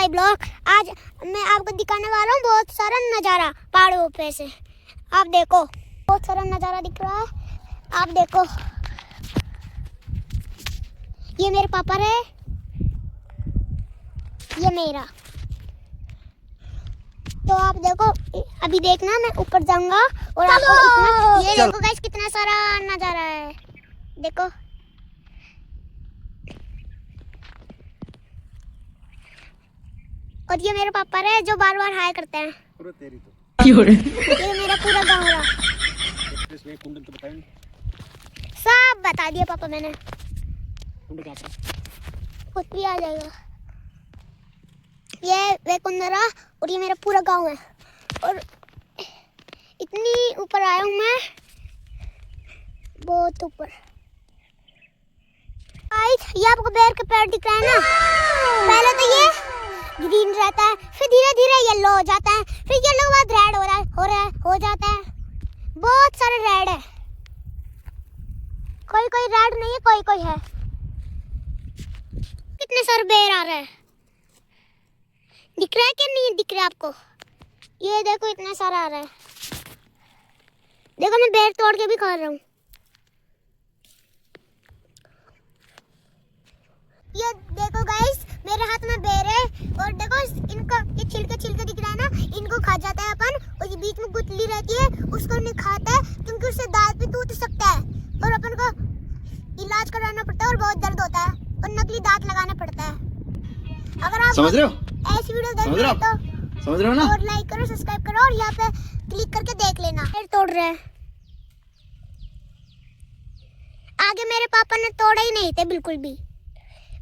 My blog. आज मैं आपको दिखाने वाला हूँ बहुत सारा नज़ारा पहाड़ों पे से। आप देखो, बहुत सारा नज़ारा दिख रहा है। आप देखो, ये मेरे पापा है, ये मेरा। तो आप देखो, अभी देखना मैं ऊपर जाऊंगा और आपको इतना, ये देखो गाइस कितना सारा नज़ारा है। देखो और ये मेरे पापा है जो बार बार हाय करते हैं। तेरी तो ये मेरा पूरा गाँव रहा। सब बता दिया पापा मैंने, खुद भी आ जाएगा। ये वेकुंदरा और ये मेरा पूरा गांव है। और इतनी ऊपर आया हूँ मैं, बहुत ऊपर। ये आपको बेर के पेड़ दिख रहा है ना। पहले तो ये ग्रीन रहता है, फिर धीरे धीरे येलो हो जाता है, फिर येलो बाद रेड हो जाता है। बहुत सारे रेड है, कोई कोई रेड नहीं है, कोई कोई है। कितने सारे बेर आ रहे हैं, दिख रहा है कि नहीं दिख रहा है आपको? ये देखो इतना सारा आ रहा है। देखो मैं बेर तोड़ के भी खा रहा हूँ। ये देखो गाइस, मेरे हाथ में बेर है और देखो इनको, ये छिलके दिख रहा है ना, इनको खा जाता है अपन। और ये बीच में गुठली रहती है, उसको नहीं खाता है क्योंकि उससे दांत भी टूट सकता है और अपन को इलाज कराना पड़ता है और बहुत दर्द होता है और नकली दांत लगाना पड़ता है। अगर आप समझ रहे हो? ऐसी वीडियो देख रहे हो तो समझ रहे हो ना? और लाइक करो, सब्सक्राइब करो और यहाँ पे क्लिक करके देख लेना। फिर तोड़ रहे हैं, आगे मेरे पापा ने तोड़ा ही नहीं थे बिल्कुल भी।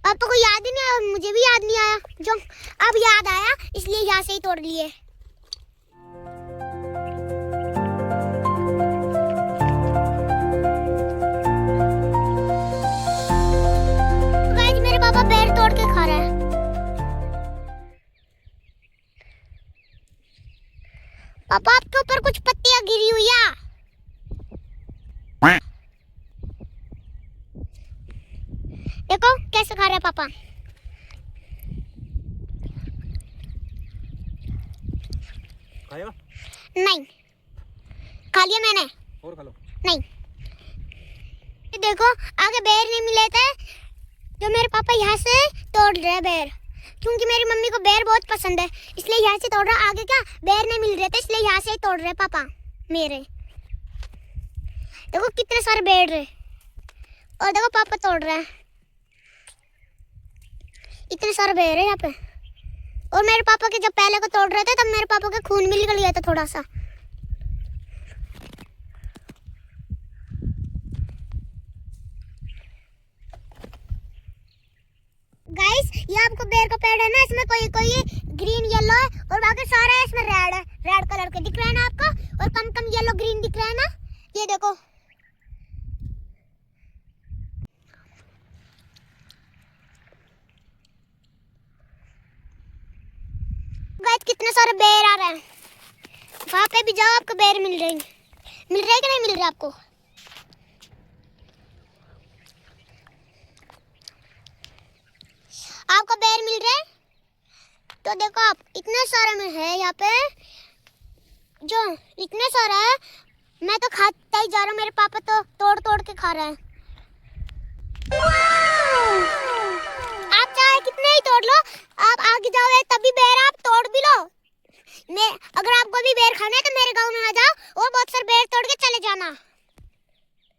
पापा को याद ही नहीं आया, मुझे भी याद नहीं आया, जो अब याद आया इसलिए यहाँ से ही तोड़ लिए। गाइस मेरे पापा बेर तोड़ के खा रहे हैं। पापा आपके ऊपर कुछ पत्तियां गिरी हुई है। देखो कैसे खा रहे हैं पापा। खाया? नहीं, खा लिया मैंने। और खा लो। नहीं, ये देखो आगे बेर नहीं मिले थे जो मेरे पापा यहाँ से तोड़ रहे हैं बेर, क्योंकि मेरी मम्मी को बेर बहुत पसंद है इसलिए यहाँ से तोड़ रहा। आगे क्या बेर नहीं मिल रहे थे इसलिए यहाँ से ही तोड़ रहे पापा मेरे। देखो कितने सारे बेर रहे और देखो पापा तोड़ रहे हैं, इतने सारे बेर है यहाँ पे। और मेरे पापा के जब पहले को तोड़ रहे थे तब मेरे पापा के खून भी निकल गया था थोड़ा सा। गाइस ये आपको बेर का पेड़ है ना, इसमें कोई कोई ग्रीन येलो है और बाकी सारा है इसमें रेड है, रेड कलर के दिख रहा है ना आपको, और कम कम येलो ग्रीन दिख रहा है ना। ये देखो गाइस कितने सारे बेर आ रहे हैं। वहां पे भी जाओ, आपको बेर मिल रहे कि नहीं मिल रहे आपको? आपको बेर मिल रहे हैं तो देखो आप, इतने सारे में है यहाँ पे, जो इतने सारा है। मैं तो खाता ही जा रहा हूँ, मेरे पापा तो तोड़ तोड़ के खा रहे हैं। आप चाहे कितने ही तोड़ लो, आप आगे जाओ तभी बेर आप तोड़ भी लो। मैं अगर आपको भी बेर खाना है तो मेरे गांव में आ जाओ और बहुत सारे बेर तोड़ के चले जाना।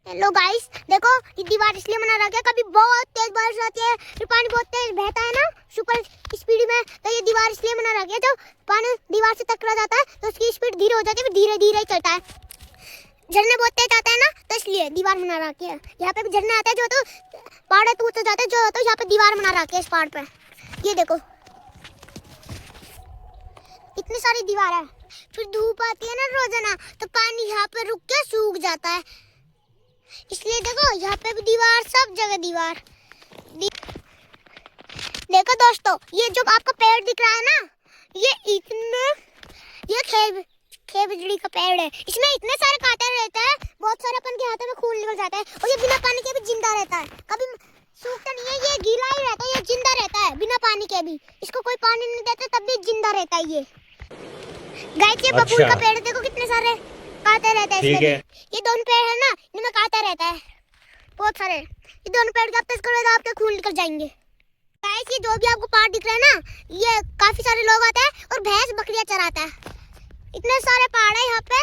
हेलो गाइस, देखो ये दीवार इसलिए बना रखा है, कभी बहुत तेज बारिश आती है, फिर पानी बहुत तेज बहता है ना सुपर स्पीड में, तो ये दीवार इसलिए बना रखी है, जब पानी दीवार से टकरा जाता है तो उसकी स्पीड धीरे हो जाती है, फिर धीरे धीरे ही चलता है। झरने बहुत तेज आता है ना, तो इसलिए दीवार बना रखी है। यहाँ पे भी झरना आता है, जो तो पहाड़ टूट जाता है, जो तो यहाँ पे दीवार बना रखी है इस पहाड़ पे। ये देखो इतनी सारी दीवार है, फिर धूप आती है ना रोजाना तो पानी यहाँ पे रुक के सूख जाता है, इसलिए देखो यहाँ पे भी दीवार, सब जगह दीवार। देखो दोस्तों, ये जो आपको पेड़ दिख रहा है ना, ये खेत बिजली का पेड़ है। इसमें इतने सारे कांटे रहते हैं, बहुत सारे अपन के हाथों में खून निकल जाता है और ये बिना पानी के भी जिंदा रहता है। कभी सूखता नहीं है, ये गीला ही रहता है, ये जिंदा रहता है बिना पानी के भी। इसको कोई पानी नहीं देता तब भी जिंदा रहता है ये। गाइस ये बबूल का पेड़ देखो कितने सारे कांटे रहते हैं इसमें। ये दोनों पेड़ है ना, इनमें कांटा रहता है बहुत सारे। ये दोनों पेड़ के आप टच करोगे तो आपके खून निकल जाएंगे। गाइस ये जो भी आपको पहाड़ दिख रहा है ना, ये काफी सारे लोग आते हैं और भैंस बकरियां चराता है। इतने सारे पहाड़ है यहाँ पे,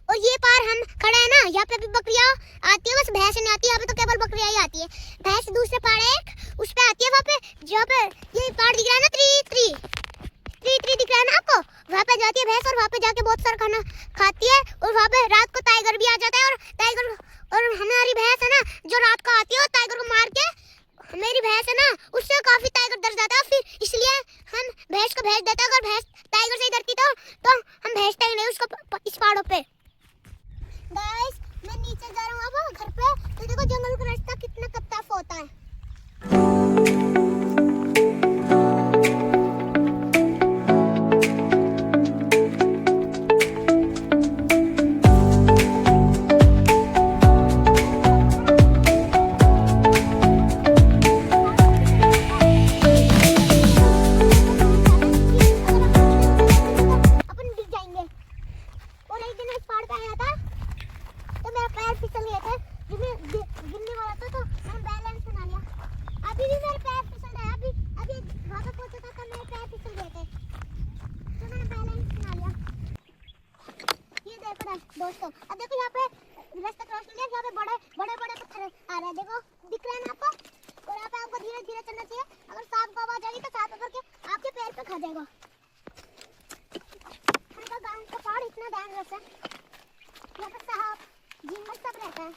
और ये पार हम खड़े हैं ना, यहाँ पे भी बकरियां आती है, बस भैंस नहीं आती। यहाँ पे तो केवल बकरियां ही आती है। भैंस दूसरे पहाड़ है एक, उस पे आती है। वहाँ पे जहाँ पे ये पहाड़ दिख रहा है ना, थ्री दिख रहा है ना आपको, वहाँ पे जाती है भैंस और वहाँ पे जाके बहुत सारा खाना खाती है। और वहाँ पे रात को टाइगर भी आ जाता है, और टाइगर और हमारी भैंस है ना जो रात को आती है, और टाइगर को मार के मेरी भैंस है ना उससे काफी टाइगर डर जाता है। फिर इसलिए हम भैंस को भेज देते हैं। अगर भैंस टाइगर से ही डरती तो हम भेजते ही नहीं उसको इस पहाड़ों पे। गाइस मैं नीचे जा रहा हूँ अब घर पे, तो देखो जंगल का रास्ता कितना टफ होता है। दोस्तों अब देखो यहाँ पे रास्ता क्रॉस किया, यहाँ पे बड़े पत्थर आ रहे हैं, देखो दिख रहे हैं ना आपको। और यहाँ पे आपको धीरे धीरे चलना चाहिए। अगर सांप को आवाज आएगी तो सांप पकड़ के आपके पैर पे खा जाएगा। हमारा गांव का पहाड़ इतना डेंजरस है, यहाँ पे सांप झींगा सब रहता है।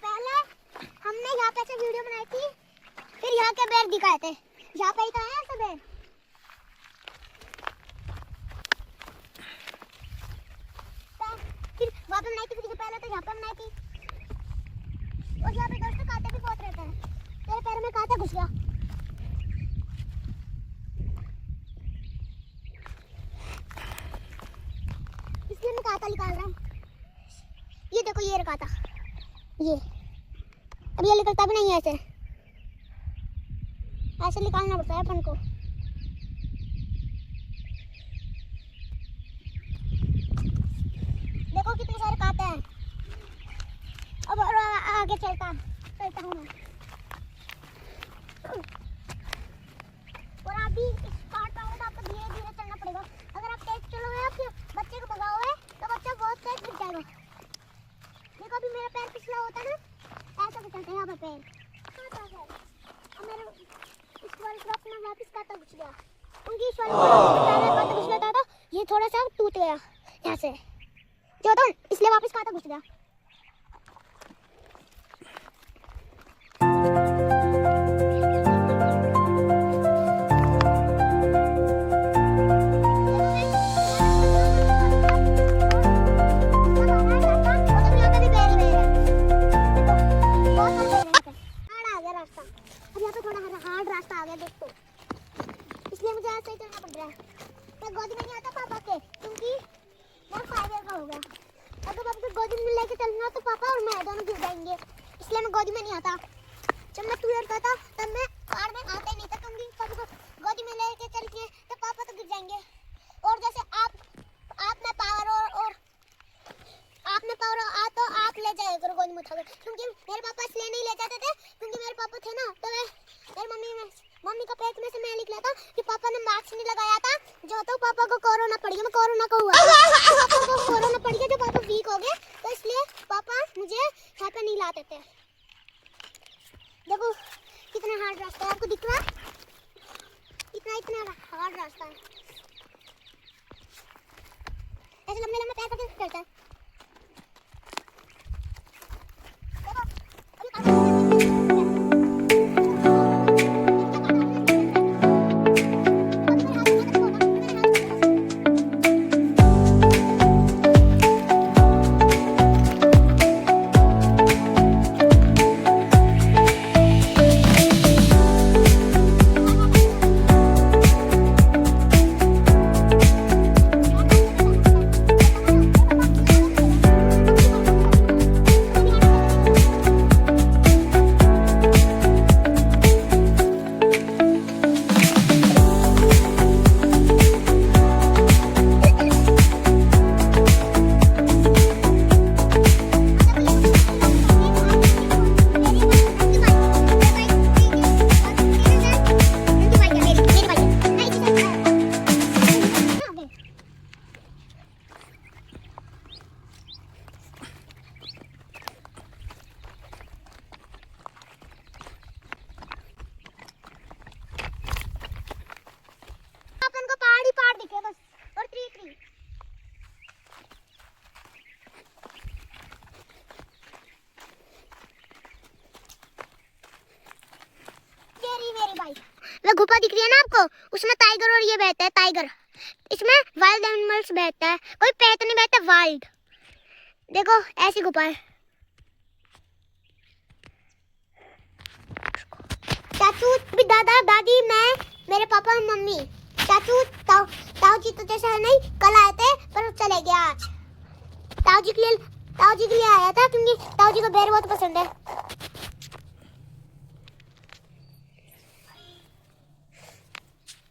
पहले हमने यहाँ पे से वीडियो बनाई थी, फिर यहाँ के बेर दिखाए थे। यहाँ पे ही तो है ऐसे बेर। वहाँ पे बनाई थी, फिर पहले तो यहाँ पे बनाई थी। और यहाँ पे दोस्तों कांटे भी बहुत रहते हैं। मेरे पैर में कांटा घुस गया। इसलिए मैं कांटा निकाल रहा हूँ। ये देखो ये कांटा, ये अब ये निकलता भी नहीं है, ऐसे निकालना पड़ता है अपन को। देखो कितने सारे कांटे हैं। अब और आगे चलता हूँ मैं। और आप भी इस पहाड़ पे आओगे तो आपको धीरे धीरे चलना पड़ेगा। अगर आप तेज चलोगे, आप बच्चे को भगाओगे तो बच्चा बहुत तेज गिर जाएगा। देखो अभी मेरा पैर फिसला होता है ना, ऐसा फिसलता है यहाँ पर पैर। अब मेरे इस वाले ड्रॉप में वापस कांटा घुस गया। उनकी इस वाले कांटा घुस गया था, ये थोड़ा सा टूट गया यहाँ से जो तो, इसलिए वापस कांटा घुस गया। हार्ड रास्ता आ गया दोस्तों, इसलिए मुझे ऐसे ही चलना पड़ रहा है। मैं गोदी में नहीं आता पापा के, क्योंकि मैं 5 ईयर का हो गया। अगर पापा को गोदी में लेके चलना तो पापा और मैं दोनों गिर जाएंगे, इसलिए मैं गोदी में नहीं आता। जब मैं 2 ईयर का था तब मैं पहाड़ में आता ही नहीं था, क्योंकि पापा को गोदी में लेके चल के तो पापा तो गिर जाएंगे। और जैसे आप में पावर और आप में पावर आ तो आप ले जाया करो गोदी में उठा के, क्योंकि मेरे पापा इसलिए नहीं ले जाते थे क्योंकि मेरे पापा थे ना, तो मेरी मम्मी का पेट में से मैं निकला था कि पापा ने मास्क नहीं लगाया था, जो तो पापा को कोरोना पड़ गया। मैं कोरोना का हुआ पापा को कोरोना पड़ गया, जो पापा वीक हो गए, तो इसलिए पापा मुझे यहाँ पे नहीं लाते थे। देखो कितना हार्ड रास्ता है, आपको दिख रहा है? इतना हार्ड रास्ता है। ऐसे लंबे लंबे पैर कैसे चलता है। भाई। वो गुफा दिख रही है ना आपको, उसमें टाइगर और ये बैठता है टाइगर। इसमें वाइल्ड एनिमल्स बैठता है, कोई पेट नहीं बैठता, वाइल्ड। देखो ऐसी गुफा है। चाचू भी, दादा दादी, मैं, मेरे पापा और मम्मी। चाचू ताऊ जी तो जैसा नहीं, कल आए थे पर चले गए आज। ताऊ जी के लिए आया था क्योंकि ताऊ जी को बेर बहुत पसंद है।